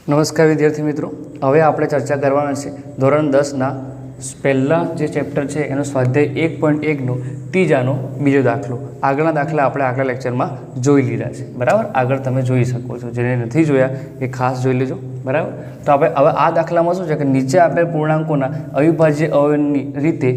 નમસ્કાર વિદ્યાર્થી મિત્રો, હવે આપણે ચર્ચા કરવાના છે ધોરણ 10ના પહેલા જે ચેપ્ટર છે એનો સ્વાધ્યાય 1.1નો ત્રીજાનો બીજો દાખલો. આગળના દાખલા આપણે આગલા લેક્ચરમાં જોઈ લીધા છે, બરાબર. આગળ તમે જોઈ શકો છો, જેને નથી જોયા એ ખાસ જોઈ લેજો, બરાબર. તો આપણે હવે આ દાખલામાં શું છે કે નીચે આપેલ પૂર્ણાંકોના અવિભાજ્ય અવયવની રીતે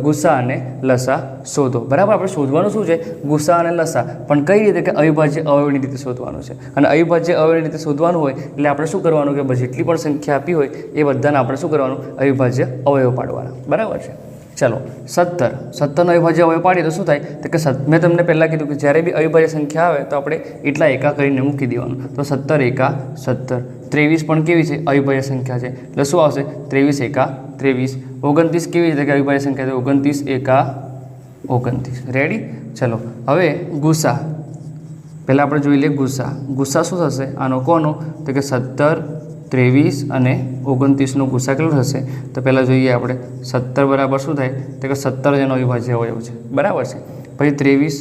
ગુસા અને લસા શોધો, બરાબર. આપણે શોધવાનું શું છે? ગુસા અને લસા, પણ કઈ રીતે? કે અવિભાજ્ય અવયવની રીતે શોધવાનું છે. અને અવિભાજ્ય અવયવની રીતે શોધવાનું હોય એટલે આપણે શું કરવાનું કે જેટલી પણ સંખ્યા આપી હોય એ બધાને આપણે શું કરવાનું? અવિભાજ્ય અવયવ પાડવાના, બરાબર છે. ચલો, 17નો અવિભાજ્ય અવયવ પાડીએ તો શું થાય? તો કે મેં તમને પહેલાં કીધું કે જ્યારે બી અવિભાજ્ય સંખ્યા આવે તો આપણે એટલા એકા કરીને મૂકી દેવાનું. તો 17 એકા 17. 23 પણ કેવી છે? અવિભાજ્ય સંખ્યા છે, એટલે શું આવશે? 23 એકા 23. 29 કેવી રીતે? કે અવિભાજ્ય સંખ્યા છે, 29 એકા 29. રેડી? ચલો, હવે ગુસા પહેલાં આપણે જોઈ લઈએ. ગુસા શું થશે આનો? કોનો? તો કે 17, 23 અને 29નો ગુસા કેટલો થશે? તો પહેલાં જોઈએ આપણે. 17 બરાબર શું થાય? તો કે 17 જેનો અવિભાજ્ય અવયવ છે, બરાબર છે. પછી 23,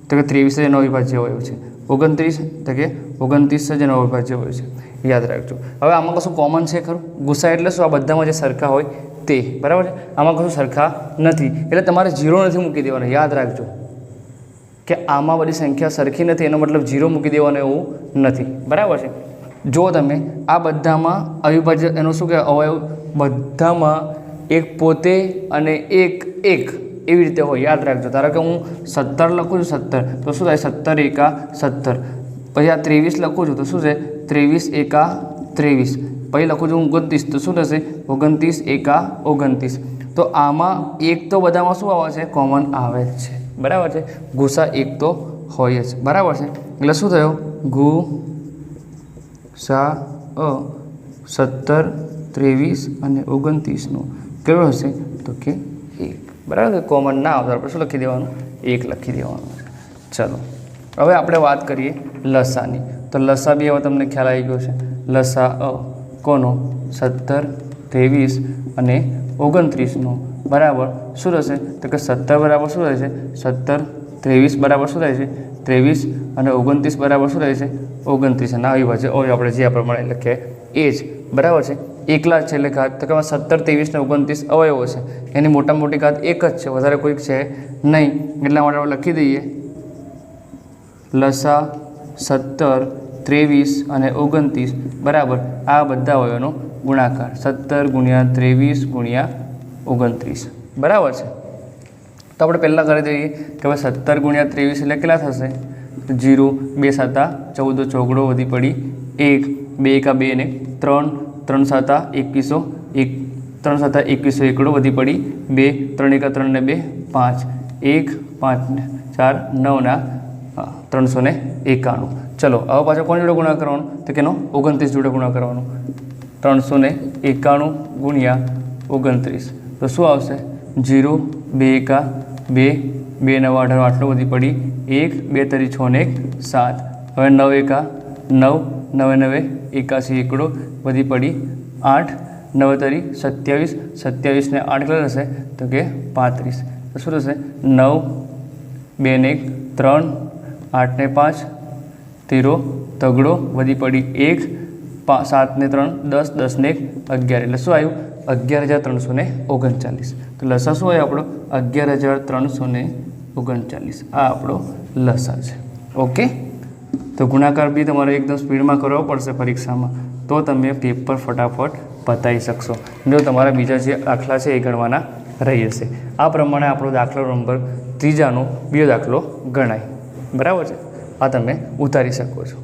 તો કે 23 જેનો અવિભાજ્ય અવયવ છે. 29, તો કે 29 જેનો અવિભાજ્ય અવયવ છે. યાદ રાખજો. હવે આમાં કશું કોમન છે ખરું? ગુસા એટલે શું? આ બધામાં જે સરખા હોય તે, બરાબર છે. આમાં કશું સરખા નથી એટલે તમારે 0 નથી મૂકી દેવાનો. યાદ રાખજો કે આમાં બધી સંખ્યા સરખી નથી એનો મતલબ 0 મૂકી દેવાનો એવું નથી, બરાબર છે. જો તમે આ બધામાં અવિભાજ્ય એનું શું કહેવાય અવયવ બધામાં એક પોતે અને એક એવી રીતે હોય, યાદ રાખજો. ધારો કે હું 17 લખું છું, 17 તો શું થાય? 17 એકા 17. પછી આ 23 લખું છું તો શું છે? 23 એકા 23. પછી લખું છું 29 તો શું થશે? 29 એકા 29. તો આમાં એક તો બધામાં શું આવે છે? કોમન આવે જ છે, બરાબર છે. ગુસા એક તો હોય જ, બરાબર છે. એટલે શું થયો? ગુસા 17, 23 અને 29નો કેવો હશે? તો કે 1, બરાબર. કોમન ના આવતા આપણે શું લખી દેવાનું? 1 લખી દેવાનું. ચલો, હવે આપણે વાત કરીએ લસાની. તો લસા બી હવે તમને ખ્યાલ આવી ગયો છે. લસા કોનો? 17, 23 અને 29નો બરાબર શું થશે? તો કે 17 બરાબર શું થાય છે? 17, 23 બરાબર શું થાય છે? 23 અને 29 બરાબર શું થાય છે? 29. અને અવિભાજ્ય અવયવ આપણે જે પ્રમાણે લખીએ એ જ, બરાબર છે. એકલા જ છે એટલે ઘાત. તો કે 17, 23 ને 29 અવયવો છે, એની મોટી ઘાત એક જ છે, વધારે કોઈક છે નહીં. એટલા માટે આપણે લખી દઈએ લસા 17, 23 અને 29 બરાબર આ બધા અવયવનો ગુણાકાર 17 ગુણ્યા 23 ગુણ્યા 29, બરાબર છે. તો આપણે પહેલાં કરી દઈએ કે હવે 17 ગુણ્યા 23 એટલે કેટલા થશે? 0, 2 7 14 ચોગડો વધી પડી 1, 2 એકા 2 ને 3, 3 7 21, 3 7 21 એકડો વધી પડી 2, 3 એકા 3 ને 2 5, 1 5 4 9 ના 391. ચલો, હવે પાછો કોણ જોડે ગુણા કરવાનો? તો કે 29 જોડે ગુણા કરવાનો. 391 ગુણ્યા 29 તો શું આવશે? 0, 2 એકા 2, 2 9 18 આટલો વધી પડી 1, 2 તરી 6 ને 1 7. હવે 9 એકા 9, 9 9 81 એકડો વધી પડી 8, 9 તરી 27, 27 ને 8 કેટલા થશે? તો કે 35. તો શું થશે? 9, 2 ને 1 3, 8 ને 5 13 તગડો વધી પડી 1, 7 ને 3 10, 10 ને 1 11. એટલે શું આવ્યું? 11,339. તો લસા શું હોય આપણો? 11,339. આ આપણો લસા છે. ઓકે, તો ગુણાકાર બી તમારે એકદમ સ્પીડમાં કરવો પડશે પરીક્ષામાં, તો તમે પેપર ફટાફટ પતાવી શકશો. જો તમારા બીજા જે દાખલા છે એ ગણવાના રહી જશે. આ પ્રમાણે આપણો દાખલો નંબર 3નો બીજો દાખલો ગણાય, બરાબર છે. આ તમે ઉતારી શકો છો.